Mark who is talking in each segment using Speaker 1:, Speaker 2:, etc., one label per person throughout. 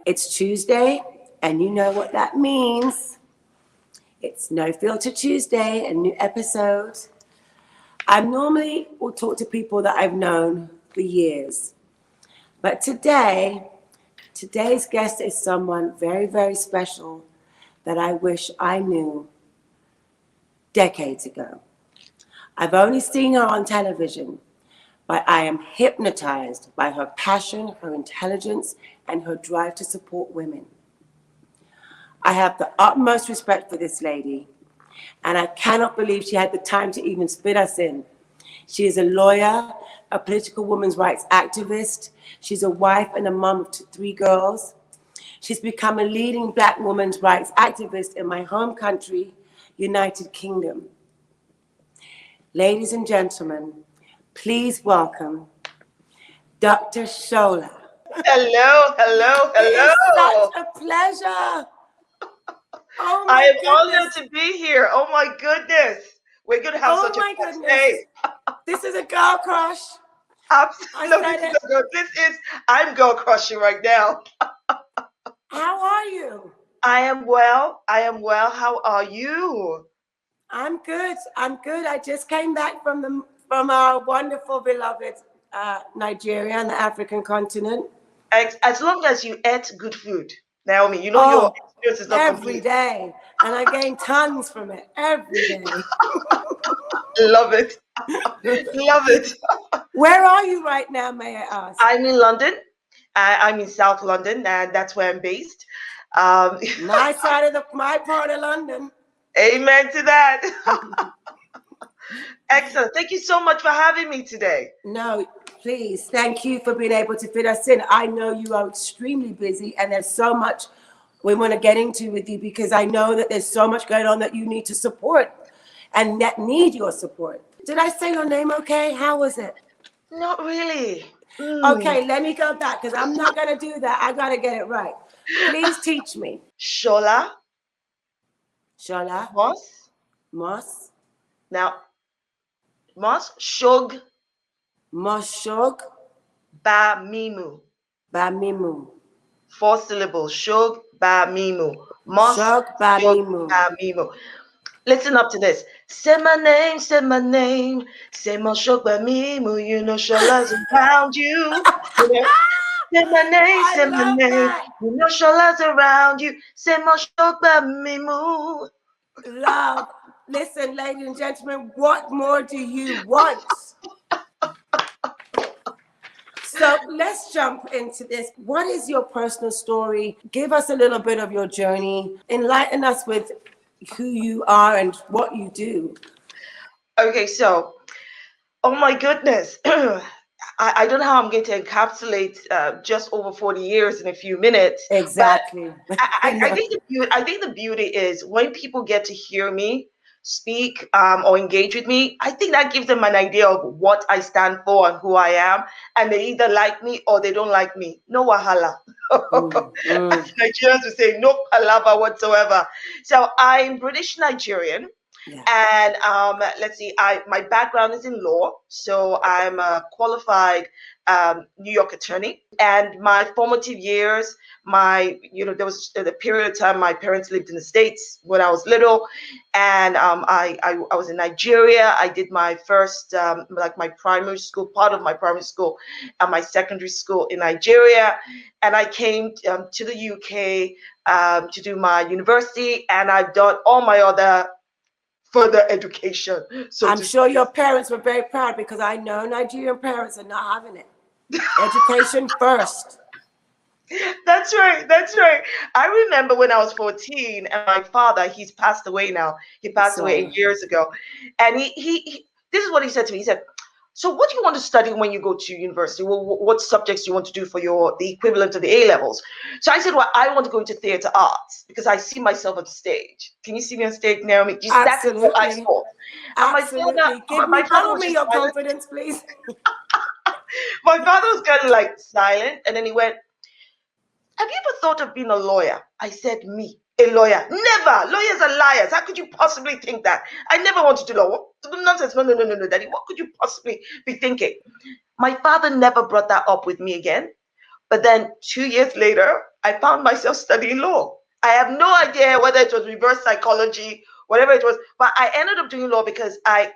Speaker 1: It's Tuesday, and you know what that means. It's No Filter Tuesday, a new episode. I normally will talk to people that I've known for years. But today's guest is someone very, very special that I wish I knew decades ago. I've only seen her on television, but I am hypnotized by her passion, her intelligence, and her drive to support women. I have the utmost respect for this lady, and I cannot believe she had the time to even spit us in. She is a lawyer, a political women's rights activist. She's a wife and a mom of 3 girls. She's become a leading Black women's rights activist in my home country, United Kingdom. Ladies and gentlemen, please welcome Dr. Shola.
Speaker 2: Hello.
Speaker 1: It's such a pleasure. Oh
Speaker 2: I am
Speaker 1: goodness.
Speaker 2: honored to be here. Oh my goodness. We're going to have such a fun day.
Speaker 1: This is a girl crush.
Speaker 2: Absolutely. I'm girl crushing right now.
Speaker 1: How are you?
Speaker 2: I am well. How are you?
Speaker 1: I'm good. I just came back from our wonderful, beloved Nigeria and the African continent.
Speaker 2: As long as you ate good food, Naomi, you know your experience is not
Speaker 1: every
Speaker 2: complete.
Speaker 1: day, and I gain tons from it every day.
Speaker 2: Love it. Love it.
Speaker 1: Where are you right now, may I ask?
Speaker 2: I'm in London. I'm in South London, and that's where I'm based.
Speaker 1: My part of London.
Speaker 2: Amen to that. Excellent. Thank you so much for having me today.
Speaker 1: No, please. Thank you for being able to fit us in. I know you are extremely busy, and there's so much we want to get into with you, because I know that there's so much going on that you need to support and that need your support. Did I say your name okay? How was it?
Speaker 2: Not really.
Speaker 1: Okay, let me go back, because I'm not going to do that. I got to get it right. Please teach me.
Speaker 2: Shola.
Speaker 1: Shola.
Speaker 2: Mos. Now, Mos-Shogbamimu.
Speaker 1: Mos-Shogbamimu.
Speaker 2: 4 syllables. Shogbamimu.
Speaker 1: Mos-Shogbamimu.
Speaker 2: Listen up to this. Say my name. Say Mos-Shogbamimu. You know Shola's around you. Say my name. You know Shola's around you. Say Mos-Shogbamimu.
Speaker 1: Love. Listen, ladies and gentlemen, what more do you want? So let's jump into this. What is your personal story? Give us a little bit of your journey. Enlighten us with who you are and what you do.
Speaker 2: Okay, so, oh my goodness. I don't know how I'm going to encapsulate just over 40 years in a few minutes.
Speaker 1: Exactly.
Speaker 2: I think the beauty is when people get to hear me speak or engage with me, I think that gives them an idea of what I stand for and who I am, and they either like me or they don't like me. No wahala. As Nigerians would say, no palava whatsoever. So I'm British Nigerian. Yeah. And let's see, my background is in law, so I'm a qualified New York attorney. And my formative years, there was a period of time my parents lived in the States when I was little, and I was in Nigeria. I did my first my primary school, part of my primary school, and my secondary school in Nigeria, and I came to the UK to do my university, and I've done all my other further education. So
Speaker 1: I'm sure your parents were very proud, because I know Nigerian parents are not having it. Education first.
Speaker 2: That's right. I remember when I was 14, and my father, he's passed away now. He passed away 8 years ago. And he this is what he said to me. He said, so what do you want to study when you go to university? What subjects do you want to do for the equivalent of the A-levels? So I said, well, I want to go into theater arts because I see myself on stage. Can you see me on stage, Naomi? That's what I saw.
Speaker 1: Absolutely. Follow me your confidence, please.
Speaker 2: My father was kind of like silent, and then he went, have you ever thought of being a lawyer? I said, me, a lawyer? Never. Lawyers are liars. How could you possibly think that? I never wanted to know. Nonsense. No, Daddy. What could you possibly be thinking? My father never brought that up with me again. But then 2 years later, I found myself studying law. I have no idea whether it was reverse psychology, whatever it was, but I ended up doing law because I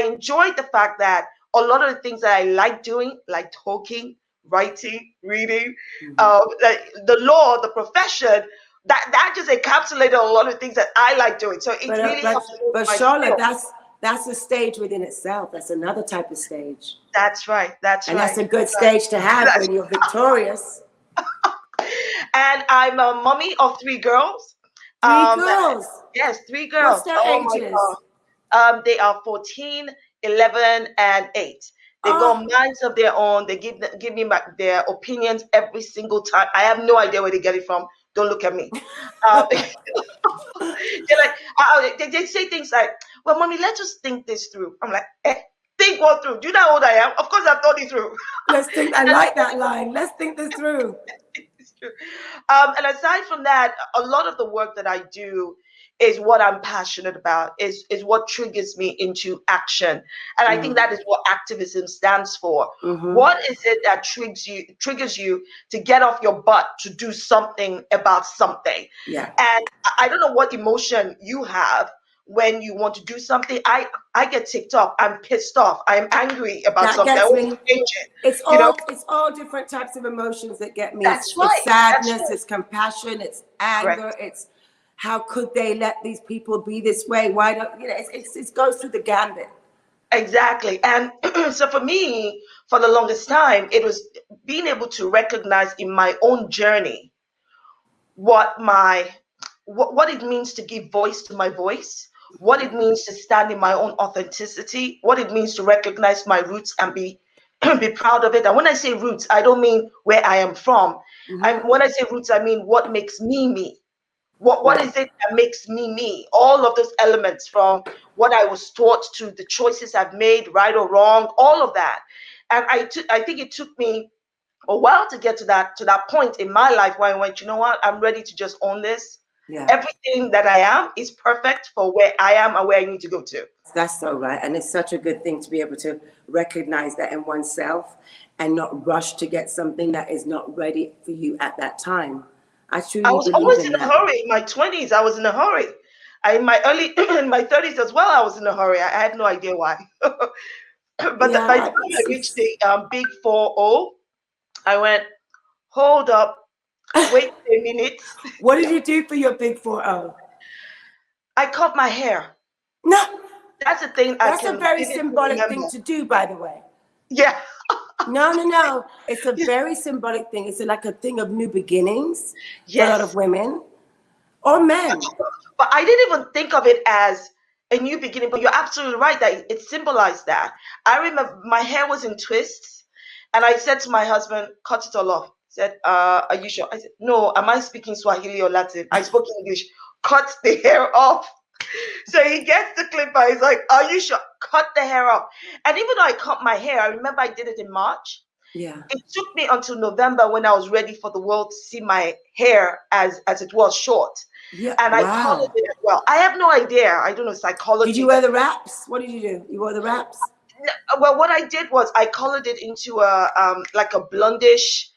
Speaker 2: enjoyed the fact that a lot of the things that I like doing, like talking, writing, reading, like the law, the profession, that just encapsulated a lot of things that I like doing. So it really helped
Speaker 1: but
Speaker 2: my
Speaker 1: Shola,
Speaker 2: skills.
Speaker 1: that's a stage within itself. That's another type of stage.
Speaker 2: That's right. That's
Speaker 1: And
Speaker 2: right.
Speaker 1: that's a good stage to have when you're victorious.
Speaker 2: And I'm a mommy of 3 girls.
Speaker 1: Three girls.
Speaker 2: Yes, 3
Speaker 1: What's
Speaker 2: girls.
Speaker 1: their
Speaker 2: Oh my
Speaker 1: ages?
Speaker 2: God. They are 14, 11, and 8. They've got minds of their own. They give me their opinions every single time. I have no idea where they get it from. Don't look at me. They're like, they say things like, "Well, mommy, let's just think this through." I'm like, think what through? Do you know how old I am? Of course, I've thought it through.
Speaker 1: Let's think. I like that line. Let's think this through.
Speaker 2: It's true. And aside from that, a lot of the work that I do is what I'm passionate about, is what triggers me into action. And I think that is what activism stands for. What is it that triggers you to get off your butt to do something about something?
Speaker 1: Yeah.
Speaker 2: And I don't know what emotion you have when you want to do something. I get ticked off. I'm pissed off. I'm angry about
Speaker 1: That
Speaker 2: something.
Speaker 1: gets
Speaker 2: I want
Speaker 1: me.
Speaker 2: to change it.
Speaker 1: It's all different types of emotions that get me.
Speaker 2: That's right.
Speaker 1: It's sadness,
Speaker 2: That's right.
Speaker 1: it's compassion, it's anger,
Speaker 2: Correct.
Speaker 1: it's how could they let these people be this way? Why don't it goes through the gambit.
Speaker 2: Exactly. And so for me, for the longest time, it was being able to recognize in my own journey what it means to give voice to my voice, what it means to stand in my own authenticity, what it means to recognize my roots and be proud of it. And when I say roots, I don't mean where I am from. And when I say roots, I mean what makes me me. What is it that makes me me? All of those elements, from what I was taught to the choices I've made, right or wrong, all of that. And I think it took me a while to get to that point in my life where I went, you know what, I'm ready to just own this.
Speaker 1: Yeah.
Speaker 2: Everything that I am is perfect for where I am and where I need to go to.
Speaker 1: That's so right. And it's such a good thing to be able to recognize that in oneself and not rush to get something that is not ready for you at that time. I truly
Speaker 2: was
Speaker 1: believe
Speaker 2: always
Speaker 1: in
Speaker 2: in a
Speaker 1: that.
Speaker 2: hurry. In my 20s, I was in a hurry. In my 30s as well, I was in a hurry. I had no idea why. But by the time I reached the big 4-0, I went, hold up, wait a minute.
Speaker 1: What did you do for your big 4-0?
Speaker 2: I cut my hair.
Speaker 1: No,
Speaker 2: that's the thing.
Speaker 1: That's a very symbolic thing to do, by the way.
Speaker 2: Yeah.
Speaker 1: No. It's a very symbolic thing. It's like a thing of new beginnings for a lot of women or men.
Speaker 2: But I didn't even think of it as a new beginning. But you're absolutely right that it symbolized that. I remember my hair was in twists, and I said to my husband, "Cut it all off." He said, "Are you sure?" I said, "No. Am I speaking Swahili or Latin? I spoke English. Cut the hair off." So he gets the clipper. He's like, "Are you sure? Cut the hair off." And even though I cut my hair, I remember I did it in March.
Speaker 1: Yeah.
Speaker 2: It took me until November when I was ready for the world to see my hair as it was short.
Speaker 1: Yeah.
Speaker 2: And I colored it as well. I have no idea. I don't know psychology.
Speaker 1: Did you wear the wraps? What did you do? You wore the wraps?
Speaker 2: Well, what I did was I colored it into a like a blondish.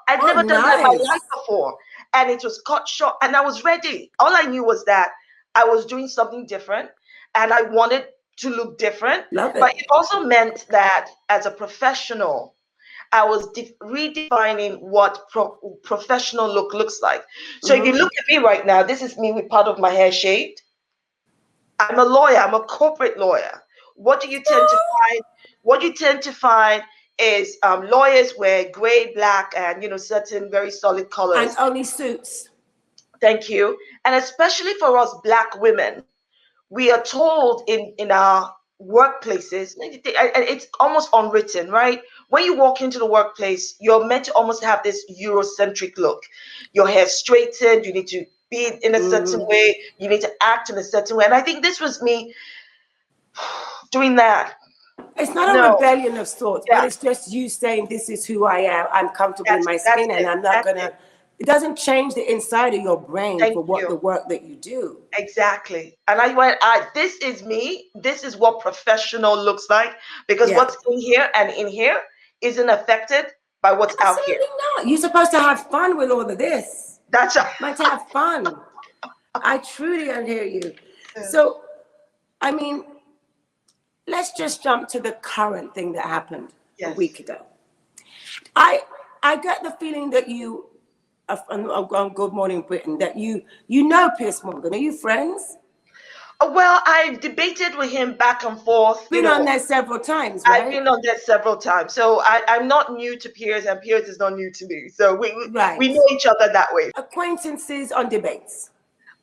Speaker 2: I'd never done that in my life before, and it was cut short. And I was ready. All I knew was that I was doing something different, and I wanted to look different.
Speaker 1: Love it.
Speaker 2: But it also meant that as a professional, I was redefining what professional look looks like. So if you look at me right now, this is me with part of my hair shaved. I'm a lawyer. I'm a corporate lawyer. What you tend to find is lawyers wear gray, black, and certain very solid colors.
Speaker 1: And only suits.
Speaker 2: Thank you. And especially for us Black women, we are told in our workplaces, it's almost unwritten, right? When you walk into the workplace, you're meant to almost have this Eurocentric look. Your hair straightened, you need to be in a certain way, you need to act in a certain way. And I think this was me doing that.
Speaker 1: It's not a rebellion of sorts, but it's just you saying, this is who I am. I'm comfortable in my skin, and I'm not going to... It doesn't change the inside of your brain for what the work that you do.
Speaker 2: Exactly. And I went, this is me. This is what professional looks like, because what's in here and in here isn't affected by what's out here.
Speaker 1: Absolutely not. You're supposed to have fun with all of this.
Speaker 2: That's right.
Speaker 1: meant to have fun. I truly hear you. So, I mean, let's just jump to the current thing that happened a week ago. I get the feeling that you, on Good Morning Britain, that you know Piers Morgan. Are you friends?
Speaker 2: Well, I've debated with him back and forth.
Speaker 1: Been on there several times, right?
Speaker 2: I've been on there several times. So I'm not new to Piers, and Piers is not new to me. So we know each other that way.
Speaker 1: Acquaintances on debates.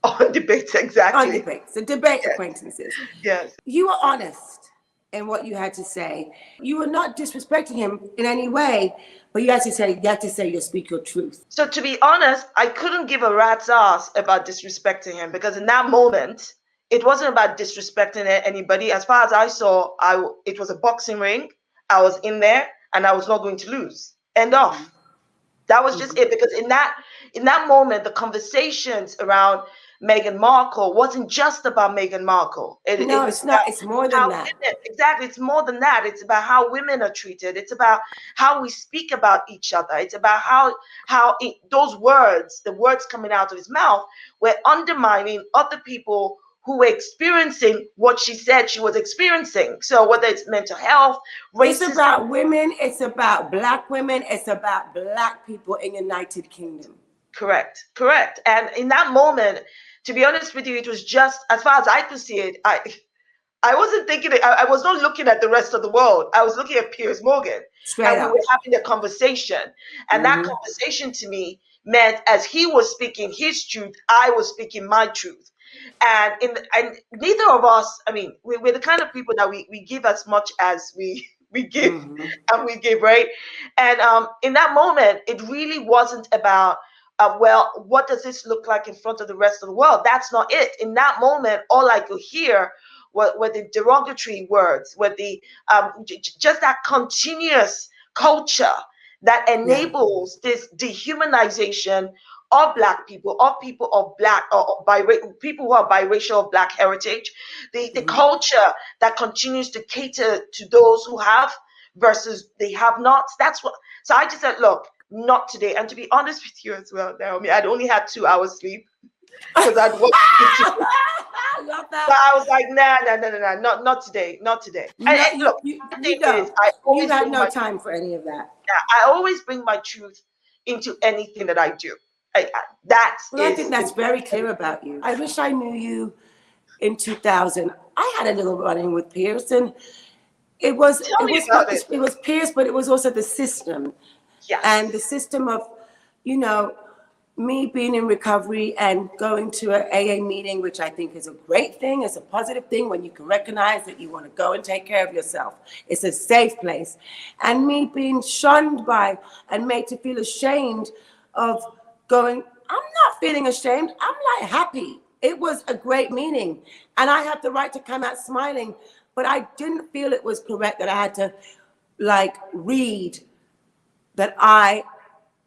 Speaker 2: On debates, exactly.
Speaker 1: On debates. The debate acquaintances.
Speaker 2: Yes.
Speaker 1: You were honest in what you had to say. You were not disrespecting him in any way, but you had to say you speak your truth.
Speaker 2: So to be honest, I couldn't give a rat's ass about disrespecting him, because in that moment, it wasn't about disrespecting anybody. As far as I saw, it was a boxing ring. I was in there, and I was not going to lose. End off. That was just it. Because in that moment, the conversations around Meghan Markle wasn't just about Meghan Markle.
Speaker 1: It's not. It's more than that.
Speaker 2: Exactly. It's more than that. It's about how women are treated. It's about how we speak about each other. It's about how those words, the words coming out of his mouth, were undermining other people who were experiencing what she said she was experiencing. So whether it's mental health, racism.
Speaker 1: It's about women. It's about Black women. It's about Black people in the United Kingdom.
Speaker 2: Correct. And in that moment, to be honest with you, it was just, as far as I could see it, I wasn't thinking, I was not looking at the rest of the world. I was looking at Piers Morgan.
Speaker 1: Straight
Speaker 2: and
Speaker 1: up.
Speaker 2: we were having a conversation. And that conversation to me meant, as he was speaking his truth, I was speaking my truth. And neither of us, I mean, we're the kind of people that we give as much as we give, and we give, right? And in that moment, it really wasn't about, well, what does this look like in front of the rest of the world? That's not it. In that moment, all I could hear were the derogatory words, were the just that continuous culture that enables this dehumanization of Black people, of people of Black, or people who are biracial of Black heritage, the culture that continues to cater to those who have versus they have not. That's what. So I just said, look, not today. And to be honest with you as well, Naomi, I'd only had 2 hours sleep because I'd watched it.
Speaker 1: I love that.
Speaker 2: So I was like, nah, not today. Look,
Speaker 1: you had no time for any of that.
Speaker 2: Yeah, I always bring my truth into anything that I do. I think
Speaker 1: that's very clear about you. I wish I knew you in 2000. I had a little run-in with Piers, and it was Piers, but it was also the system.
Speaker 2: Yes.
Speaker 1: And the system of, me being in recovery and going to an AA meeting, which I think is a great thing. It's a positive thing when you can recognize that you want to go and take care of yourself. It's a safe place. And me being shunned by and made to feel ashamed of going, I'm not feeling ashamed. I'm like happy. It was a great meeting. And I have the right to come out smiling, but I didn't feel it was correct that I had to read that I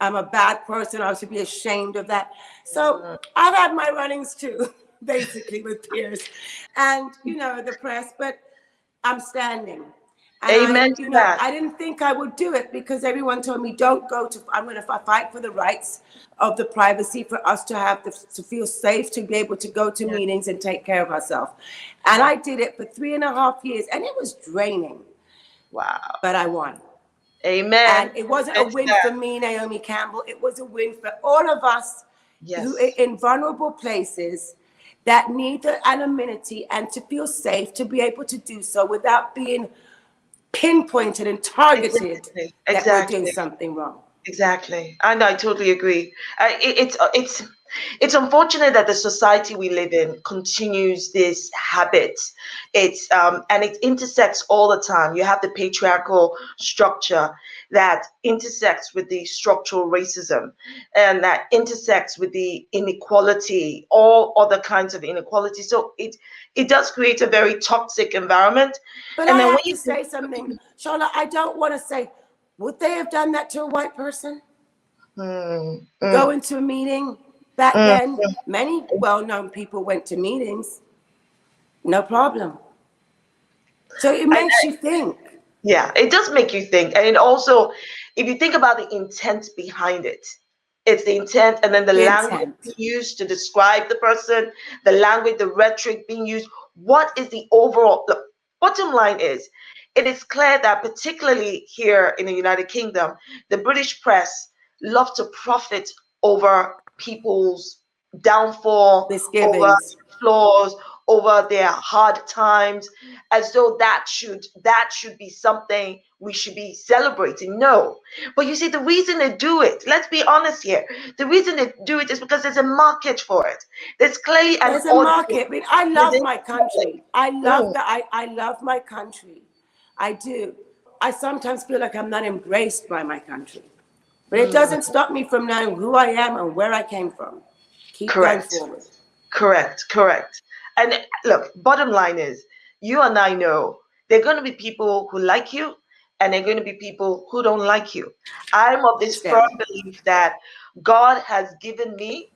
Speaker 1: am a bad person. I should be ashamed of that. So I've had my runnings too, basically with Piers and, the press, but I'm standing. And
Speaker 2: Amen to that.
Speaker 1: I didn't think I would do it because everyone told me, I'm going to fight for the rights of the privacy for us to have to feel safe, to be able to go to meetings and take care of ourselves. And I did it for 3.5 years and it was draining.
Speaker 2: Wow.
Speaker 1: But I won.
Speaker 2: Amen.
Speaker 1: And it wasn't a win for me, Naomi Campbell. It was a win for all of us who are in vulnerable places that need the anonymity and to feel safe to be able to do so without being pinpointed and targeted that we're doing something wrong.
Speaker 2: Exactly. And I totally agree. It's unfortunate that the society we live in continues this habit. And it intersects all the time. You have the patriarchal structure that intersects with the structural racism, and that intersects with the inequality, all other kinds of inequality. So it does create a very toxic environment.
Speaker 1: But I have to say something, Shola. I don't want to say, would they have done that to a white person? Go into a meeting. Back then, many well-known people went to meetings. No problem. So it makes you think.
Speaker 2: Yeah, it does make you think. And it also, if you think about the intent behind it, It's the intent, and then the
Speaker 1: The
Speaker 2: language
Speaker 1: intent.
Speaker 2: being used to describe the person, the language, the rhetoric being used. What is the overall? Look, bottom line is, it is clear that particularly here in the United Kingdom, the British press love to profit over people's downfall, over
Speaker 1: Misgivings.
Speaker 2: flaws, over their hard times, as though that should be something we should be celebrating. No. But you see, the reason they do it, let's be honest here, the reason they do it is because there's a market for it. There's clearly an
Speaker 1: There's a
Speaker 2: audience
Speaker 1: market. I mean, I love
Speaker 2: within
Speaker 1: my
Speaker 2: the public.
Speaker 1: country. I love
Speaker 2: Mm,
Speaker 1: that. I love my country. I do. I sometimes feel like I'm not embraced by my country. But it
Speaker 2: mm,
Speaker 1: doesn't stop me from knowing who I am and where I came from. Keep going
Speaker 2: correct.
Speaker 1: forward.
Speaker 2: Correct. And look, bottom line is, you and I know there are going to be people who like you, and there are going to be people who don't like you. I'm of this
Speaker 1: Hands
Speaker 2: firm
Speaker 1: down.
Speaker 2: belief that God has given me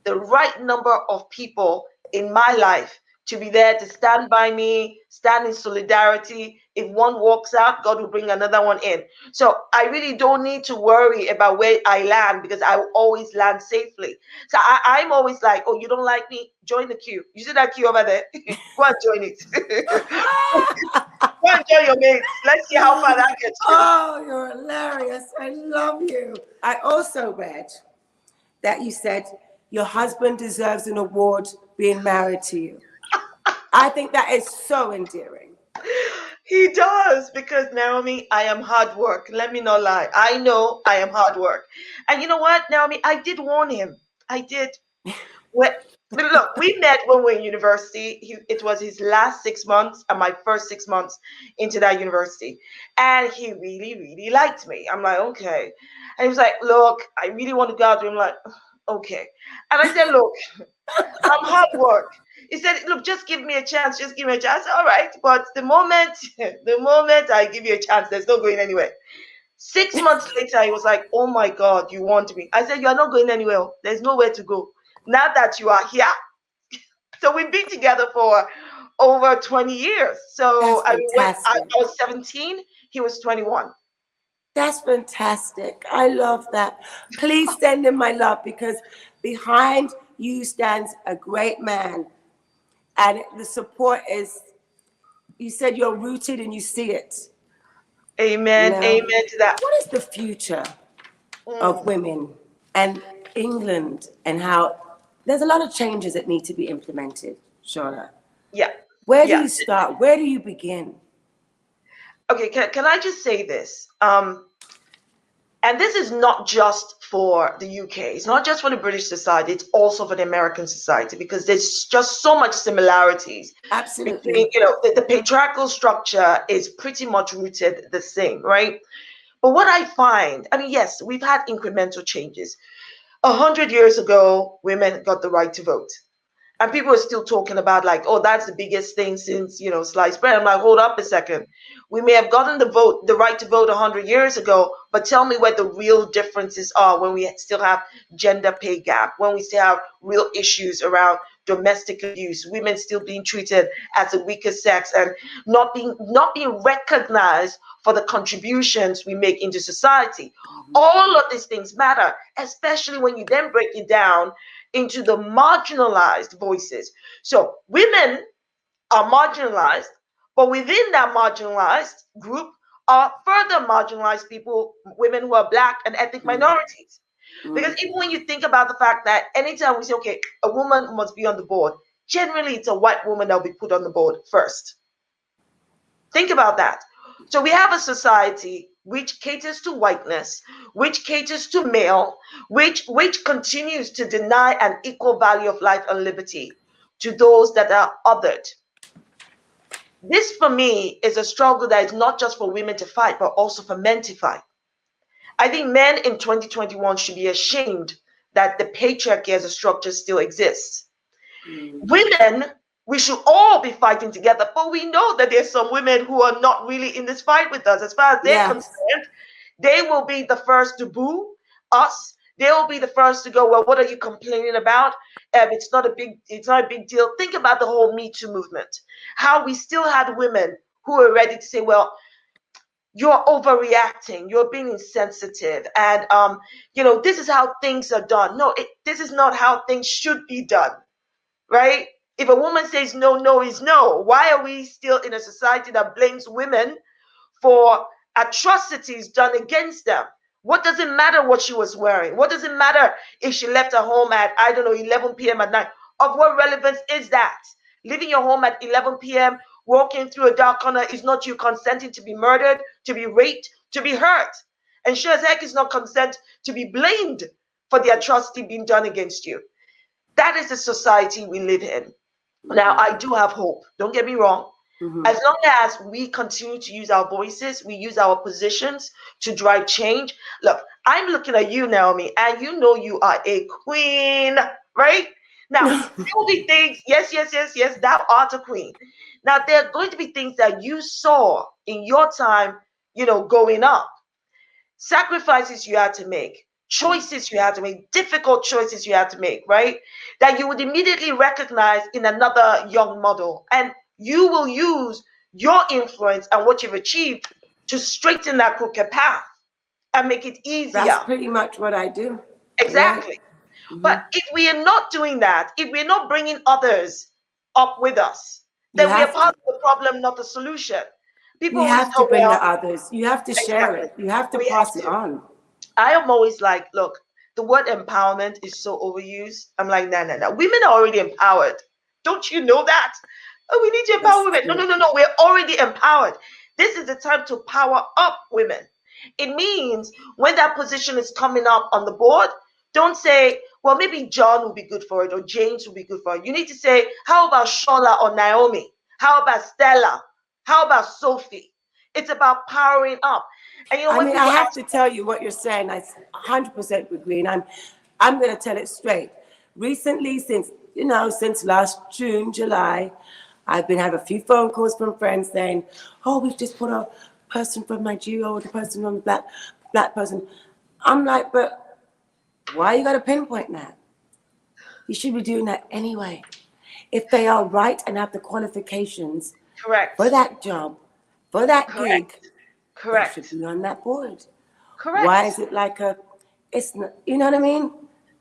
Speaker 2: the right number of people in my life to be there to stand by me, stand in solidarity. If one walks out, God will bring another one in. So I really don't need to worry about where I land, because I will always land safely. So I'm always like, oh, you don't like me? Join the queue. You see that queue over there? Go and join it. Go and join your mates. Let's see how far that gets you.
Speaker 1: Oh, you're hilarious. I love you. I also read that you said your husband deserves an award being married to you. I think that is so endearing.
Speaker 2: He does, because Naomi, I am hard work. Let me not lie. I know I am hard work. And you know what, Naomi? I did warn him. I did. Well, but look, we met when we were in university. It was his last 6 months and my first 6 months into that university. And he really, really liked me. I'm like, okay. And he was like, look, I really want to go out. I'm like, okay. And I said, look, I'm hard work. He said, look, just give me a chance. Just give me a chance. I said, all right. But the moment I give you a chance, there's no going anywhere. 6 months later, he was like, oh my God, you want me? I said, you are not going anywhere. There's nowhere to go. Now that you are here. So we've been together for over 20 years. So
Speaker 1: That's
Speaker 2: I mean, when I
Speaker 1: fantastic.
Speaker 2: was 17, he was 21.
Speaker 1: That's fantastic. I love that. Please send him my love, because behind you stands a great man. And the support is, you said you're rooted and you see it. You
Speaker 2: Amen.
Speaker 1: know,
Speaker 2: Amen to that.
Speaker 1: what is the future of
Speaker 2: Mm,
Speaker 1: women and England, and how there's a lot of changes that need to be implemented, Shola?
Speaker 2: yeah.
Speaker 1: Where do
Speaker 2: Yeah.
Speaker 1: you start? Where do you begin?
Speaker 2: Okay. Can I just say this? And this is not just for the UK. It's not just for the British society. It's also for the American society, because there's just so much similarities between,
Speaker 1: Absolutely.
Speaker 2: the patriarchal structure is pretty much rooted the same, right? But what I find, I mean, yes, we've had incremental changes. 100 years ago, women got the right to vote. And people are still talking about, like, oh, that's the biggest thing since, sliced bread. I'm like, hold up a second. We may have gotten the right to vote 100 years ago, but tell me where the real differences are, when we still have gender pay gap, when we still have real issues around domestic abuse, women still being treated as a weaker sex, and not being recognized for the contributions we make into society. All of these things matter, especially when you then break it down into the marginalized voices. So women are marginalized, but within that marginalized group are further marginalized people, women who are Black and ethnic
Speaker 1: Mm,
Speaker 2: minorities. Because
Speaker 1: mm.
Speaker 2: even when you think about the fact that anytime we say, okay, a woman must be on the board, generally it's a white woman that will be put on the board first. Think about that. So we have a society which caters to whiteness, which caters to male, which continues to deny an equal value of life and liberty to those that are othered. This, for me, is a struggle that is not just for women to fight, but also for men to fight. I think men in 2021 should be ashamed that the patriarchy as a structure still exists.
Speaker 1: Mm.
Speaker 2: Women, we should all be fighting together, but we know that there's some women who are not really in this fight with us. As far as they're
Speaker 1: Yes.
Speaker 2: concerned, they will be the first to boo us. They will be the first to go, well, what are you complaining about? It's not a big deal. Think about the whole Me Too movement. How we still had women who were ready to say, well, you're overreacting, you're being insensitive, and this is how things are done. No, this is not how things should be done, right? If a woman says no, no is no. Why are we still in a society that blames women for atrocities done against them? What does it matter what she was wearing? What does it matter if she left her home at, I don't know, 11 p.m. at night? Of what relevance is that? Leaving your home at 11 p.m., walking through a dark corner is not you consenting to be murdered, to be raped, to be hurt. And sure as heck is not consent to be blamed for the atrocity being done against you. That is the society we live in. Now, I do have hope. Don't get me wrong. As long as we continue to use our voices, we use our positions to drive change. Look, I'm looking at you, Naomi, and you know you are a queen, right? Now, there will be things, yes, thou art a queen. Now, there are going to be things that you saw in your time, going up. Sacrifices you had to make, choices you had to make, difficult choices you had to make, right? That you would immediately recognize in another young model. And you will use your influence and what you've achieved to straighten that crooked path and make it easier.
Speaker 1: That's pretty much what I do.
Speaker 2: Exactly. Right? But if we are not doing that, if we're not bringing others up with us, then we are part of the problem, not the solution.
Speaker 1: People have to bring the others. You have to share it. You have to pass it on.
Speaker 2: I am always like, look, the word empowerment is so overused. I'm like, no. Women are already empowered. Don't you know that? Oh, we need to empower women. No. We're already empowered. This is the time to power up women. It means when that position is coming up on the board, don't say, well, maybe John will be good for it or James will be good for it. You need to say, how about Shola or Naomi? How about Stella? How about Sophie? It's about powering up. And
Speaker 1: I have to tell you what you're saying. I 100% agree, and I'm going to tell it straight. Recently, since last June, July, I've been having a few phone calls from friends saying, "Oh, we've just put a person from Nigeria or the person on the black person." I'm like, but why you got to pinpoint that? You should be doing that anyway. If they are right and have the qualifications for that job, for that gig, they should be on that board.
Speaker 2: Correct.
Speaker 1: Why is it like it's not, you know what I mean?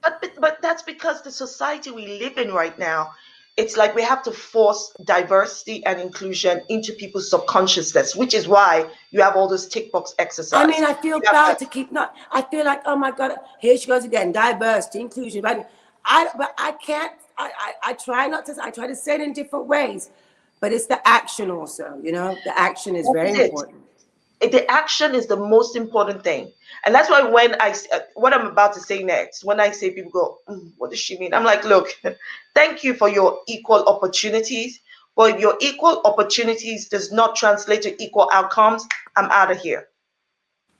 Speaker 2: But that's because the society we live in right now, it's like we have to force diversity and inclusion into people's subconsciousness, which is why you have all those tick box exercises.
Speaker 1: I feel proud to keep I feel like, oh my God, here she goes again, diversity, inclusion. But I can't, I try not to, I try to say it in different ways, but it's the action also, the action is very important.
Speaker 2: The action is the most important thing. And that's why when what I'm about to say next, when I say people go, what does she mean? I'm like, look, thank you for your equal opportunities. But if your equal opportunities does not translate to equal outcomes, I'm out of here.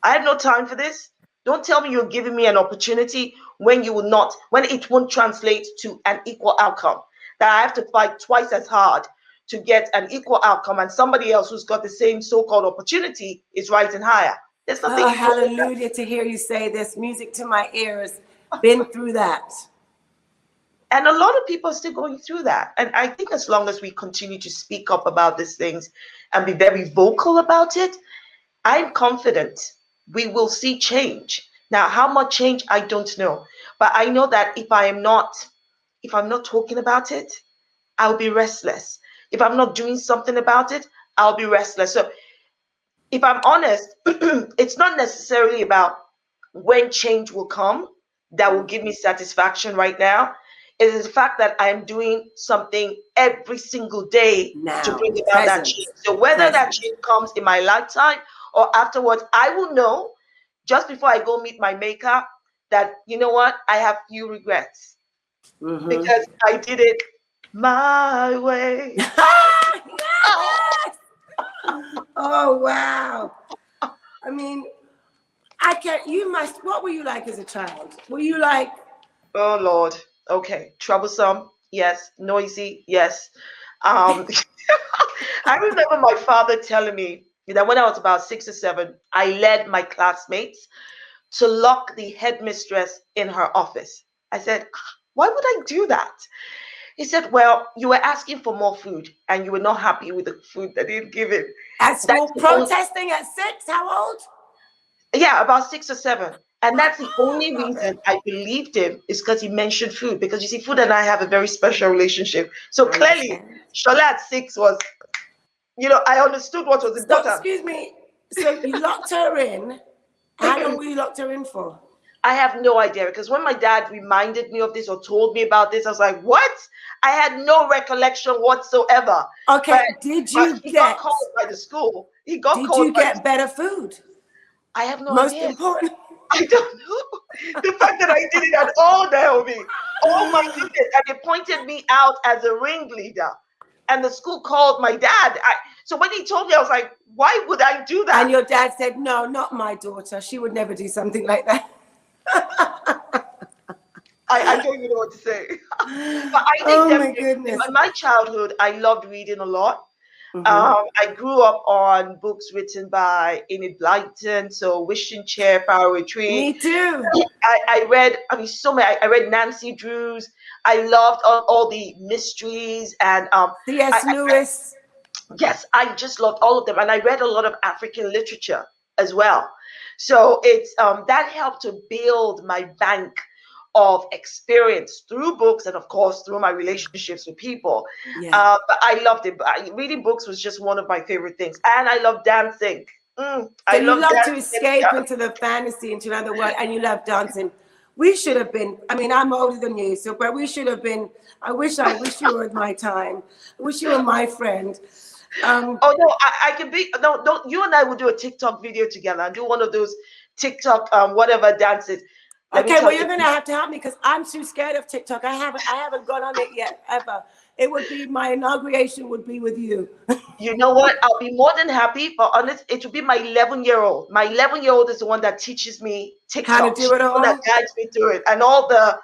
Speaker 2: I have no time for this. Don't tell me you're giving me an opportunity when it won't translate to an equal outcome. That I have to fight twice as hard to get an equal outcome, and somebody else who's got the same so-called opportunity is rising higher. There's nothing.
Speaker 1: Oh, hallelujah to hear you say this. Music to my ears. Been through that.
Speaker 2: And a lot of people are still going through that. And I think as long as we continue to speak up about these things and be very vocal about it, I'm confident we will see change. Now, how much change, I don't know. But I know that if I'm not talking about it, I'll be restless. If I'm not doing something about it, I'll be restless. So if I'm honest, it's not necessarily about when change will come that will give me satisfaction right now. It is the fact that I'm doing something every single day to bring about that change. So whether that change comes in my lifetime or afterwards, I will know just before I go meet my maker that, you know what, I have few regrets because I did it my way.
Speaker 1: Oh, wow. I mean, what were you like as a child? Were you like?
Speaker 2: Oh, Lord. Okay. Troublesome. Yes. Noisy. Yes. I remember my father telling me that when I was about 6 or 7, I led my classmates to lock the headmistress in her office. I said, why would I do that? He said, well, you were asking for more food and you were not happy with the food that he'd given.
Speaker 1: At school, protesting at 6? How old?
Speaker 2: Yeah, about 6 or 7. And that's the only reason I believed him, is because he mentioned food. Because you see, food and I have a very special relationship. So clearly, Shola at 6 was, I understood what was important.
Speaker 1: So, excuse me. So you locked her in. How long were you locked her in for?
Speaker 2: I have no idea, because when my dad reminded me of this or told me about this, I was like, what? I had no recollection whatsoever.
Speaker 1: Okay,
Speaker 2: But he got called by the school. Did
Speaker 1: you get better food?
Speaker 2: I have no
Speaker 1: Most
Speaker 2: idea.
Speaker 1: important.
Speaker 2: I don't know. The fact that I did it at all, Naomi. Oh my goodness. And they pointed me out as a ringleader. And the school called my dad. So when he told me, I was like, why would I do that?
Speaker 1: And your dad said, no, not my daughter. She would never do something like that.
Speaker 2: I don't even know what to say. But I think in my childhood, I loved reading a lot. I grew up on books written by Enlightened, so Wishing Chair, Power Tree.
Speaker 1: Me too.
Speaker 2: I read, so many. I read Nancy Drew's. I loved all the mysteries and
Speaker 1: C.S. Lewis.
Speaker 2: Yes, I just loved all of them, and I read a lot of African literature as well. So it's that helped to build my bank of experience through books and of course through my relationships with people. But I loved it. Reading books was just one of my favorite things, and I love dancing.
Speaker 1: So you love to escape into the fantasy, into another world, and you love dancing. We should have been, I'm older than you, but we should have been. I wish you were my time. I wish you were my friend.
Speaker 2: Oh no, I can be. No, you and I will do a TikTok video together and do one of those TikTok whatever dances.
Speaker 1: Okay, well, you're gonna have to help me, because I'm too scared of TikTok. I haven't gone on it yet, ever. It would be, my inauguration would be with you.
Speaker 2: You know what? I'll be more than happy, but honest, it will be my 11-year-old. My 11-year-old is the one that teaches me TikTok.
Speaker 1: How to do it all?
Speaker 2: That guides me through it, and all the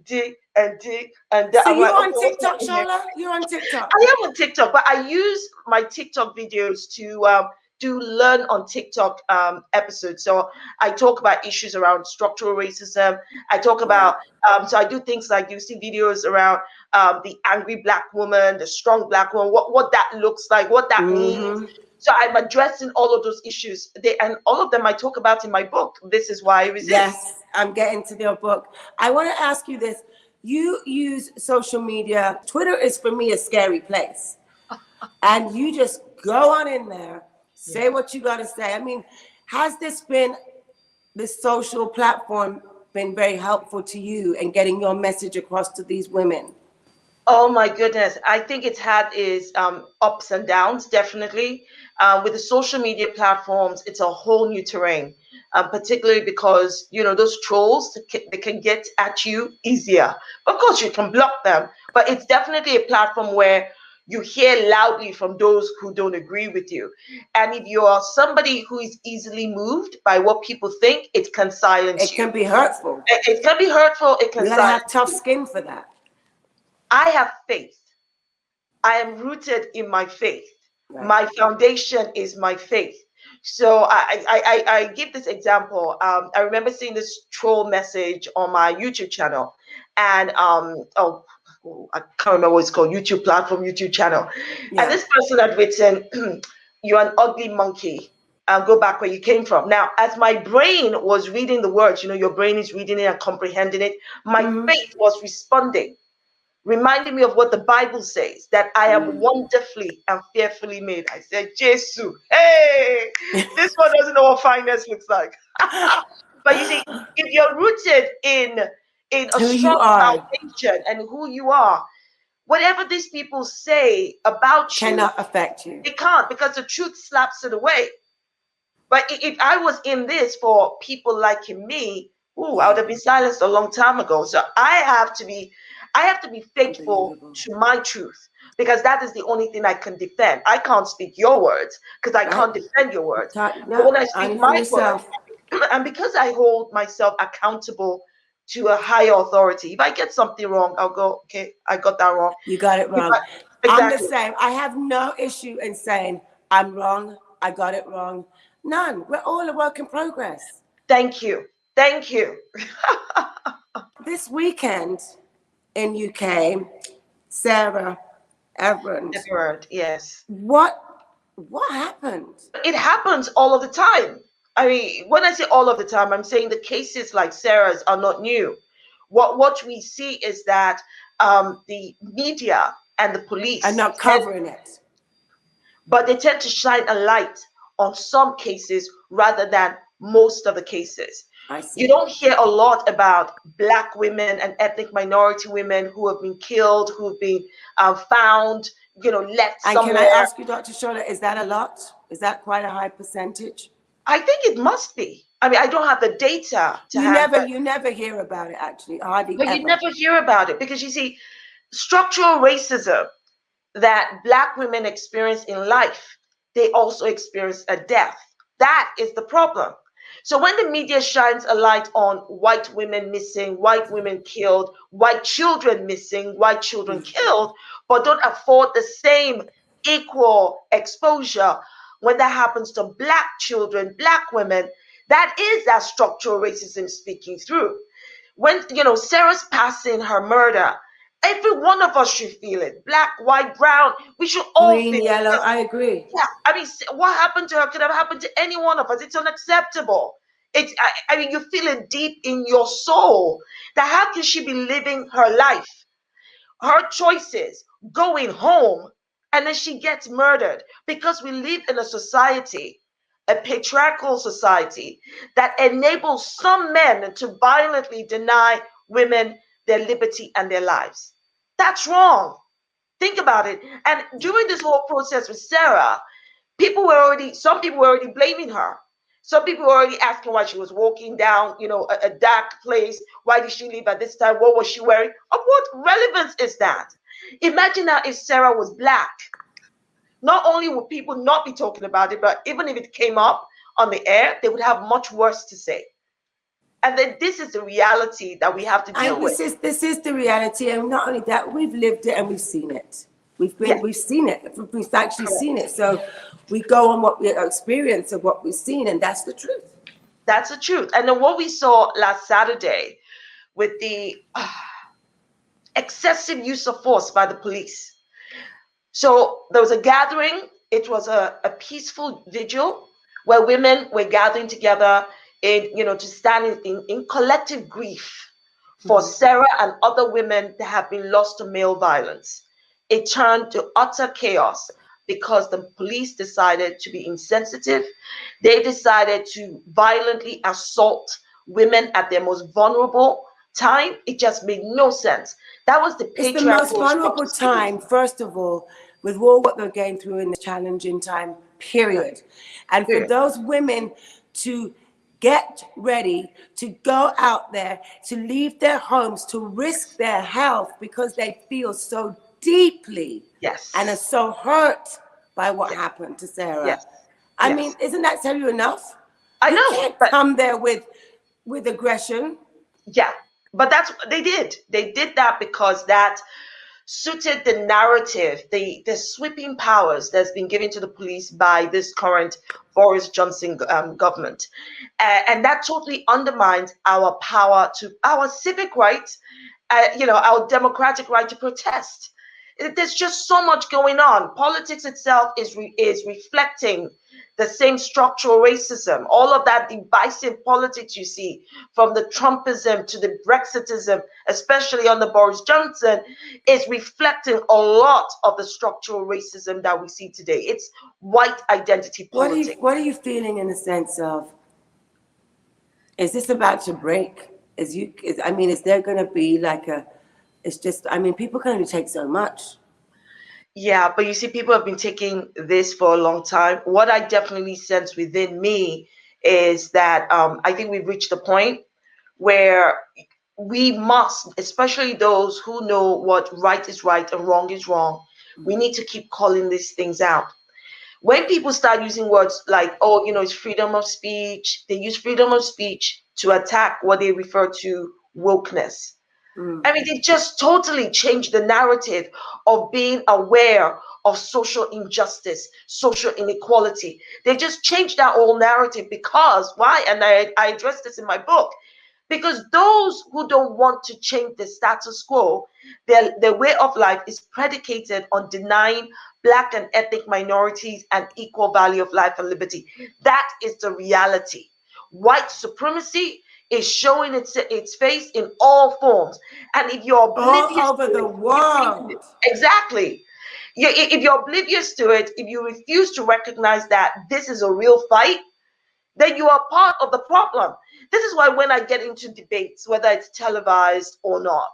Speaker 2: dig and dig and
Speaker 1: So you're on TikTok, Shola? You're on TikTok?
Speaker 2: I am on TikTok, but I use my TikTok videos to do learn on TikTok episodes. So I talk about issues around structural racism. I talk about so I do things like, you see videos around the angry Black woman, the strong Black woman, what that looks like, what that means. So I'm addressing all of those issues. And all of them I talk about in my book. This is why I resist.
Speaker 1: Yes, I'm getting to your book. I want to ask you this. You use social media. Twitter is, for me, a scary place. And you just go on in there, say what you got to say. Has this social platform been very helpful to you in getting your message across to these women?
Speaker 2: Oh my goodness. I think it's had its ups and downs, definitely. With the social media platforms, it's a whole new terrain, particularly because, those trolls, they can get at you easier. Of course, you can block them, but it's definitely a platform where you hear loudly from those who don't agree with you. And if you are somebody who is easily moved by what people think, it can silence you.
Speaker 1: It can be hurtful.
Speaker 2: It can be hurtful. It can
Speaker 1: silence you. You gotta have tough skin for that.
Speaker 2: I have faith. I am rooted in my faith. Right. My foundation is my faith. So I give this example. I remember seeing this troll message on my YouTube channel, and I can't remember what it's called, YouTube platform, YouTube channel. Yeah. And this person had written, "You're an ugly monkey. Go back where you came from." Now, as my brain was reading the words, your brain is reading it and comprehending it, my faith was responding, reminding me of what the Bible says, that I am wonderfully and fearfully made. I said, Jesus, hey, this one doesn't know what fineness looks like. But you see, if you're rooted in a strong foundation and who you are, whatever these people say about you
Speaker 1: cannot affect you.
Speaker 2: It can't, because the truth slaps it away. But if I was in this for people like me, I would have been silenced a long time ago. So I have to be faithful to my truth, because that is the only thing I can defend. I can't speak your words because I can't defend your words. But when I speak my words, and because I hold myself accountable to a higher authority, if I get something wrong, I'll go, okay, I got that wrong.
Speaker 1: You got it wrong. I'm the same. I have no issue in saying I'm wrong. I got it wrong. None. We're all a work in progress.
Speaker 2: Thank you. Thank you.
Speaker 1: This weekend in UK, Sarah, Everard.
Speaker 2: Everard, yes.
Speaker 1: What happened?
Speaker 2: It happens all of the time. I mean, when I say all of the time, I'm saying the cases like Sarah's are not new. What we see is that the media and the police
Speaker 1: And not covering it.
Speaker 2: but they tend to shine a light on some cases rather than most of the cases.
Speaker 1: I see.
Speaker 2: You don't hear a lot about Black women and ethnic minority women who have been killed, who have been found, left
Speaker 1: And
Speaker 2: somewhere.
Speaker 1: can I ask you, Dr. Shola, is that a lot? Is that quite a high percentage?
Speaker 2: I think it must be. I mean, I don't have the data to hand.
Speaker 1: You never hear about it, actually, hardly
Speaker 2: But
Speaker 1: ever.
Speaker 2: you never hear about it because you see, structural racism that Black women experience in life, they also experience a death. That is the problem. So when the media shines a light on white women missing, white women killed, white children missing, white children killed, but don't afford the same equal exposure when that happens to Black children, Black women, that is that structural racism speaking through. When, Sarah's passing, her murder, every one of us should feel it. Black, white, brown, we should all
Speaker 1: Green,
Speaker 2: feel
Speaker 1: yellow,
Speaker 2: it.
Speaker 1: I agree.
Speaker 2: Yeah, I mean, what happened to her could have happened to any one of us. It's unacceptable. I mean, you feel it deep in your soul that how can she be living her life, her choices, going home, and then she gets murdered? Because we live in a society, a patriarchal society, that enables some men to violently deny women their liberty and their lives. That's wrong. Think about it. And during this whole process with Sarah, some people were already blaming her. Some people were already asking why she was walking down, a dark place. Why did she leave at this time? What was she wearing? Of what relevance is that? Imagine now if Sarah was Black. Not only would people not be talking about it, but even if it came up on the air, they would have much worse to say. And then this is the reality that we have to deal with.
Speaker 1: This is the reality, and not only that, we've lived it and we've seen it. We've seen it. We've actually seen it. So we go on what we experience of what we've seen, and that's the truth.
Speaker 2: That's the truth. And then what we saw last Saturday with the excessive use of force by the police. So there was a gathering. It was a peaceful vigil where women were gathering together to stand in collective grief for Sarah and other women that have been lost to male violence. It turned to utter chaos because the police decided to be insensitive. They decided to violently assault women at their most vulnerable time. It just made no sense. That was the patriarchal.
Speaker 1: It's the most vulnerable time, first of all, with all what they're going through in the challenging time, period. And for those women to get ready to go out there, to leave their homes, to risk their health because they feel so deeply and are so hurt by what happened to Sarah. I mean, isn't that tell you enough?
Speaker 2: I know.
Speaker 1: You can't come there with aggression.
Speaker 2: Yeah, but that's what they did. They did that because that suited the narrative, the sweeping powers that's been given to the police by this current Boris Johnson government. And that totally undermines our power to our civic rights, our democratic right to protest. There's just so much going on. Politics itself is reflecting the same structural racism, all of that divisive politics you see, from the Trumpism to the Brexitism, especially under Boris Johnson, is reflecting a lot of the structural racism that we see today. It's white identity politics.
Speaker 1: What are you feeling in the sense of, is this about to break? Is there going to be like people can only take so much.
Speaker 2: Yeah, but you see, people have been taking this for a long time. What I definitely sense within me is that I think we've reached a point where we must, especially those who know what right is right and wrong is wrong, we need to keep calling these things out. When people start using words like, it's freedom of speech, they use freedom of speech to attack what they refer to wokeness. I mean, they just totally changed the narrative of being aware of social injustice, social inequality. They just changed that whole narrative because, why? And I addressed this in my book, Because those who don't want to change the status quo, their way of life is predicated on denying Black and ethnic minorities an equal value of life and liberty. That is the reality. White supremacy is showing its face in all forms. And if you're oblivious
Speaker 1: all over the world.
Speaker 2: Exactly. If you're oblivious to it, if you refuse to recognize that this is a real fight, then you are part of the problem. This is why when I get into debates, whether it's televised or not,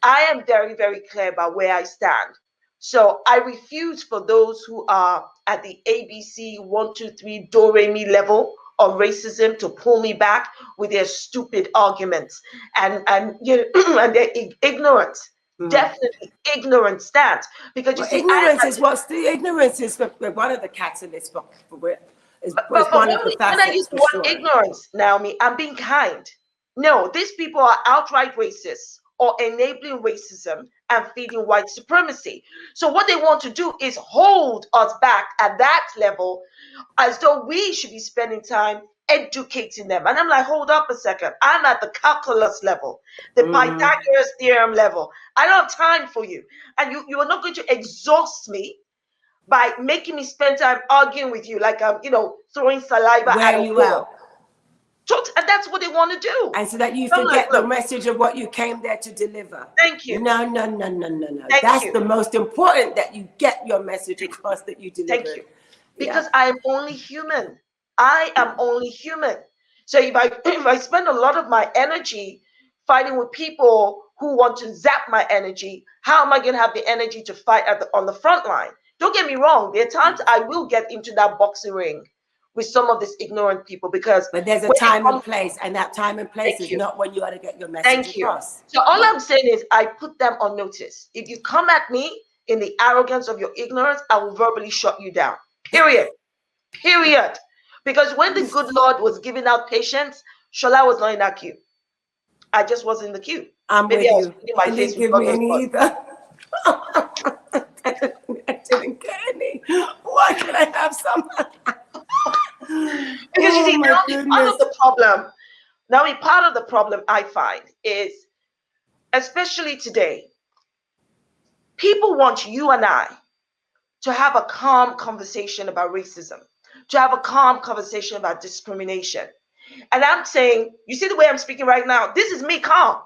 Speaker 2: I am very, very clear about where I stand. So I refuse for those who are at the ABC 1, 2, 3 do re mi level of racism to pull me back with their stupid arguments and you know, and their ignorance. Definitely ignorant stance, because you see,
Speaker 1: ignorance is one of the catalysts for
Speaker 2: but when I use the word ignorance, Naomi, I'm being kind. No, these people are outright racist or enabling racism and feeding white supremacy. So what they want to do is hold us back at that level, as though we should be spending time educating them. And I'm like, hold up a second. I'm at the calculus level, the Pythagoras theorem level. I don't have time for you. And you are not going to exhaust me by making me spend time arguing with you, like I'm, throwing saliva at a wall. And that's what they want to do.
Speaker 1: And so that you forget the message of what you came there to deliver.
Speaker 2: Thank you.
Speaker 1: No. That's the most important, that you get your message across, that you deliver.
Speaker 2: Thank you. Because I am only human. I am only human. So if I spend a lot of my energy fighting with people who want to zap my energy, how am I going to have the energy to fight on the front line? Don't get me wrong. There are times I will get into that boxing ring with some of these ignorant people, but
Speaker 1: there's a time and place, and that time and place is not when you ought to get your message across.
Speaker 2: So all I'm saying is I put them on notice. If you come at me in the arrogance of your ignorance, I will verbally shut you down. Period. Because when the good Lord was giving out patience, Shola was not in that queue. I just was in the queue.
Speaker 1: I'm with you. I didn't give me any either. I didn't get any. Why can I have some?
Speaker 2: Because you see, part of the problem I find is, especially today, people want you and I to have a calm conversation about racism, to have a calm conversation about discrimination. And I'm saying, you see the way I'm speaking right now? This is me calm.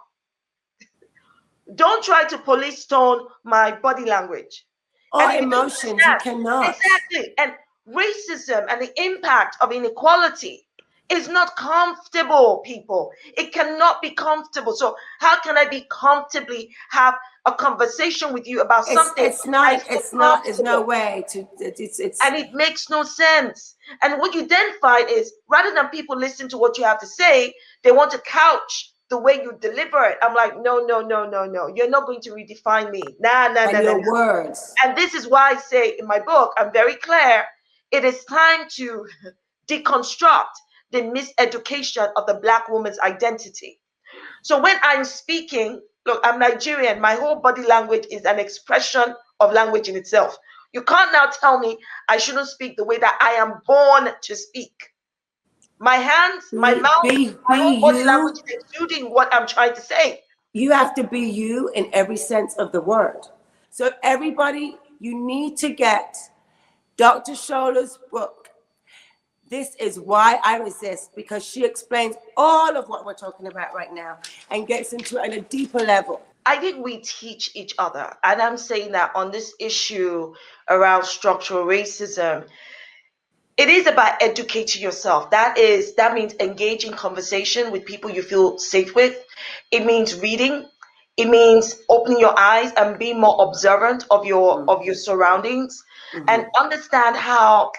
Speaker 2: Don't try to police tone my body language.
Speaker 1: Or emotions, you cannot.
Speaker 2: Exactly. And racism and the impact of inequality is not comfortable, people. It cannot be comfortable. So how can I be comfortably have a conversation with you about something?
Speaker 1: It's no way to,
Speaker 2: and it makes no sense. And what you then find is, rather than people listen to what you have to say, they want to couch the way you deliver it. I'm like, no. You're not going to redefine me. Nah.
Speaker 1: Words.
Speaker 2: And this is why I say in my book, I'm very clear. It is time to deconstruct the miseducation of the Black woman's identity. So when I'm speaking, look, I'm Nigerian. My whole body language is an expression of language in itself. You can't now tell me I shouldn't speak the way that I am born to speak. My hands, my mouth, my whole body language is exuding what I'm trying to say.
Speaker 1: You have to be you in every sense of the word. So everybody, you need to get Dr. Shola's book, This Is Why I Resist, because she explains all of what we're talking about right now and gets into it at a deeper level.
Speaker 2: I think we teach each other. And I'm saying that on this issue around structural racism, it is about educating yourself. That means engaging conversation with people you feel safe with. It means reading. It means opening your eyes and being more observant of your surroundings, and understand how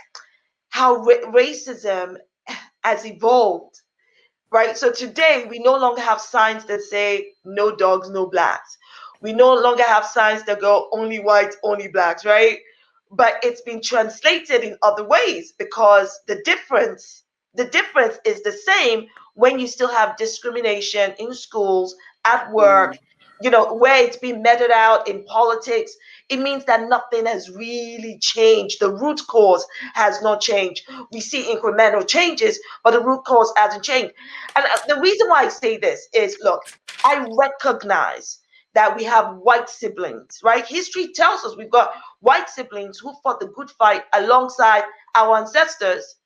Speaker 2: racism has evolved. Right. So today we no longer have signs that say no dogs, no blacks. We no longer have signs that go only whites, only blacks. Right. But it's been translated in other ways, because the difference is the same when you still have discrimination in schools, at work, where it's being meted out in politics. it means that nothing has really changed. The root cause has not changed. We see incremental changes, but the root cause hasn't changed. And the reason why I say this is, look, I recognize that we have white siblings, right? History tells us we've got white siblings who fought the good fight alongside our ancestors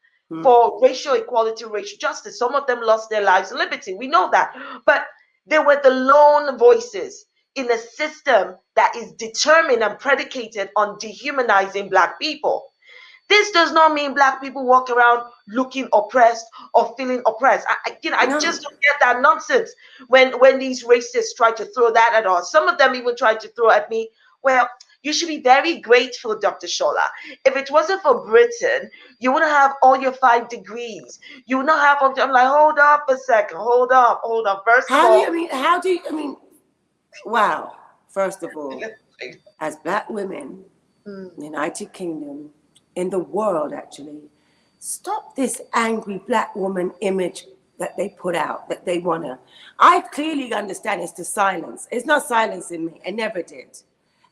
Speaker 2: for racial equality, racial justice. Some of them lost their lives in liberty. We know that. But they were the lone voices in a system that is determined and predicated on dehumanizing Black people. This does not mean Black people walk around looking oppressed or feeling oppressed. I just don't get that nonsense when these racists try to throw that at us. Some of them even try to throw at me, well, you should be very grateful, Dr. Shola. If it wasn't for Britain, you wouldn't have all your 5 degrees. You would not have. I'm like, hold up a second, hold up. First of all,
Speaker 1: wow. First of all, as Black women, United Kingdom, in the world actually, stop this angry Black woman image that they put out, that they wanna. I clearly understand it's to silence. It's not silencing me. It never did.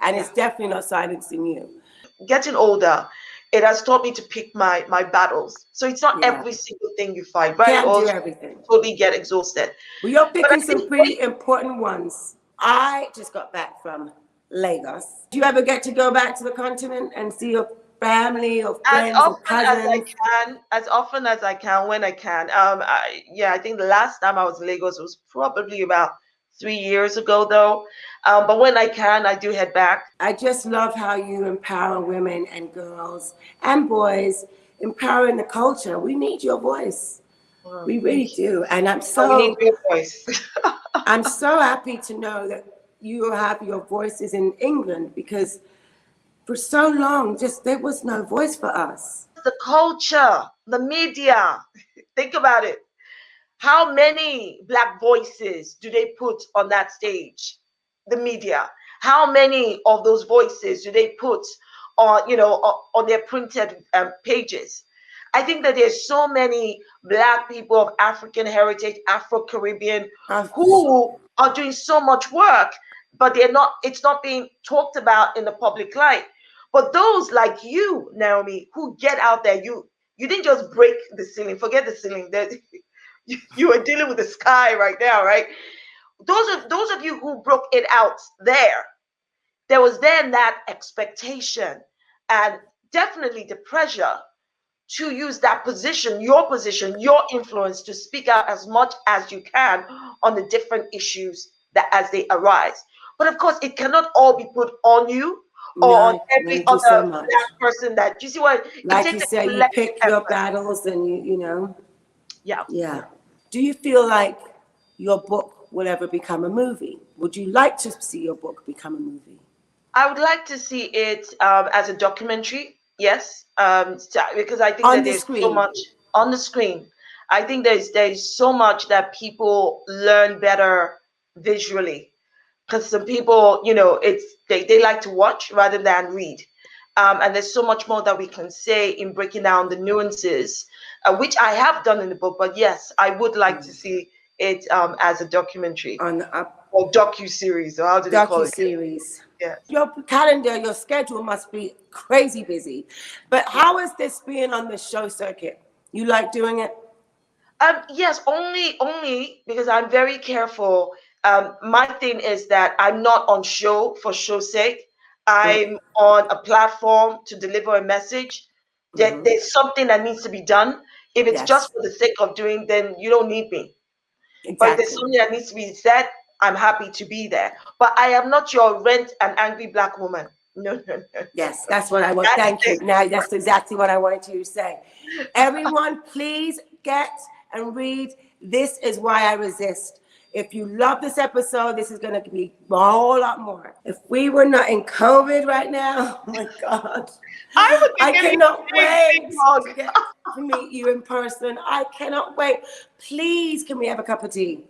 Speaker 1: And it's definitely not silencing you.
Speaker 2: Getting older, it has taught me to pick my battles. So it's not every single thing you fight, but
Speaker 1: can't do everything.
Speaker 2: Totally get exhausted.
Speaker 1: Well, you're picking some pretty important ones. I just got back from Lagos. Do you ever get to go back to the continent and see your family or friends or cousins?
Speaker 2: As often as I can, when I can. I think the last time I was in Lagos was probably about 3 years ago, though. But when I can, I do head back.
Speaker 1: I just love how you empower women and girls and boys, empowering the culture. We need your voice. Wow. We really do. And we need your voice. I'm so happy to know that you have your voices in England, because for so long, there was no voice for us.
Speaker 2: The culture, the media, think about it. How many Black voices do they put on that stage? The media. How many of those voices do they put on, on their printed pages? I think that there's so many Black people of African heritage, Afro-Caribbean, who are doing so much work, but it's not being talked about in the public light. But those like you, Naomi, who get out there, you didn't just break the ceiling, forget the ceiling. You are dealing with the sky right now, right? Those of you who broke it out there was then that expectation and definitely the pressure to use that position, your influence, to speak out as much as you can on the different issues that as they arise. But of course, it cannot all be put on you or on every other Black person. That you see what,
Speaker 1: like you say, you pick your battles, and you know. Yeah. Do you feel like your book will ever become a movie? Would you like to see your book become a movie?
Speaker 2: I would like to see it as a documentary. Yes, because I think that there's so much on the screen. I think there's so much that people learn better visually, because some people, they like to watch rather than read, and there's so much more that we can say in breaking down the nuances, which I have done in the book. But yes, I would like to see it as a documentary or docu-series, or how do they call it?
Speaker 1: Docu-series. Yeah. Your calendar, your schedule must be crazy busy. But how is this being on the show circuit? You like doing it?
Speaker 2: Yes, only because I'm very careful. My thing is that I'm not on show for show's sake. I'm on a platform to deliver a message. That there's something that needs to be done. If it's just for the sake of doing, then you don't need me. Exactly. But if there's something that needs to be said, I'm happy to be there. But I am not your rent and angry Black woman. No.
Speaker 1: Yes, that's what I want. Thank you. Now, that's exactly what I wanted you to say. Everyone, please get and read This Is Why I Resist. If you love this episode, this is going to be a whole lot more. If we were not in COVID right now, oh my God. I cannot wait to get to meet you in person. I cannot wait. Please, can we have a cup of tea?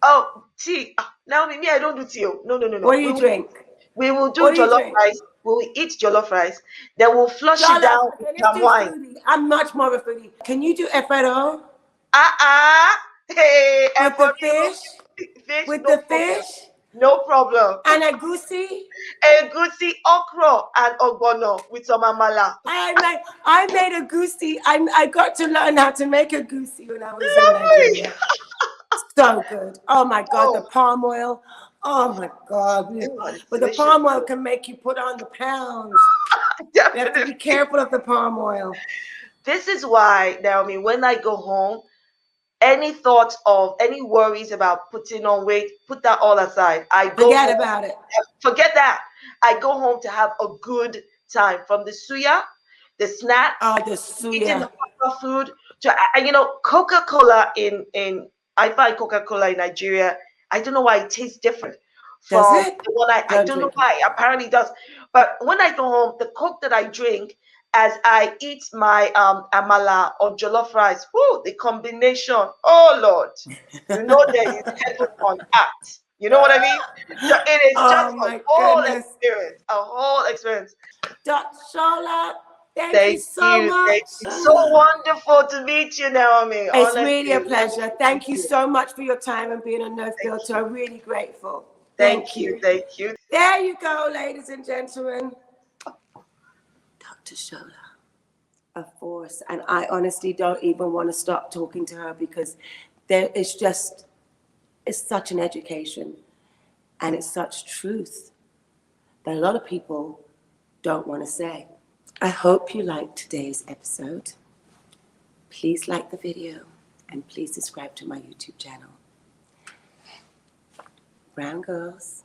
Speaker 2: Oh, tea. Naomi, me, I don't do tea. No.
Speaker 1: What do you drink?
Speaker 2: We will do jollof rice. We will eat jollof rice. Then we'll flush it down with some wine.
Speaker 1: Foodie. I'm much more of a foodie. Can you do Everard?
Speaker 2: Hey,
Speaker 1: with the fish? With the fish?
Speaker 2: No problem.
Speaker 1: And egusi.
Speaker 2: Egusi, okra, and ogbono with some amala.
Speaker 1: I made egusi. I got to learn how to make egusi when I was in
Speaker 2: Lovely.
Speaker 1: Nigeria. So good. Oh my God, the
Speaker 2: Oh,
Speaker 1: palm oil. Oh my God.
Speaker 2: it's
Speaker 1: But the
Speaker 2: delicious.
Speaker 1: palm oil can make you put on the pounds. You have to be
Speaker 2: Definitely.
Speaker 1: careful of the palm oil.
Speaker 2: This is why, Naomi, when I go home, any thoughts of any worries about putting on weight, put that all aside. I go
Speaker 1: Forget
Speaker 2: home,
Speaker 1: about it.
Speaker 2: forget that. I go home to have a good time, from the suya, the snacks,
Speaker 1: Oh, the
Speaker 2: eating
Speaker 1: suya.
Speaker 2: the proper food, to Coca-Cola in I find Coca-Cola in Nigeria. I don't know why it tastes different
Speaker 1: Does
Speaker 2: from
Speaker 1: it?
Speaker 2: the one I
Speaker 1: Don't
Speaker 2: don't know
Speaker 1: drink it.
Speaker 2: why. Apparently it does. But when I go home, the Coke that I drink as I eat my amala or jollof rice, whoo, the combination. Oh Lord, there is heaven on earth. You know what I mean? So it is just
Speaker 1: Oh
Speaker 2: a
Speaker 1: my
Speaker 2: whole
Speaker 1: goodness.
Speaker 2: experience, a whole experience.
Speaker 1: Dr. Shola, thank you
Speaker 2: Thank
Speaker 1: so
Speaker 2: you.
Speaker 1: much.
Speaker 2: Thank you. So wonderful to meet you, Naomi.
Speaker 1: It's
Speaker 2: Honestly.
Speaker 1: really a pleasure.
Speaker 2: Thank
Speaker 1: Thank you so much for your time and being a no
Speaker 2: Thank
Speaker 1: filter.
Speaker 2: you.
Speaker 1: I'm really grateful.
Speaker 2: Thank you. Thank you.
Speaker 1: There you go, ladies and gentlemen. Dr. Shola, a force. And I honestly don't even want to stop talking to her because it's such an education and it's such truth that a lot of people don't want to say. I hope you liked today's episode. Please like the video and please subscribe to my YouTube channel. Brown Girls.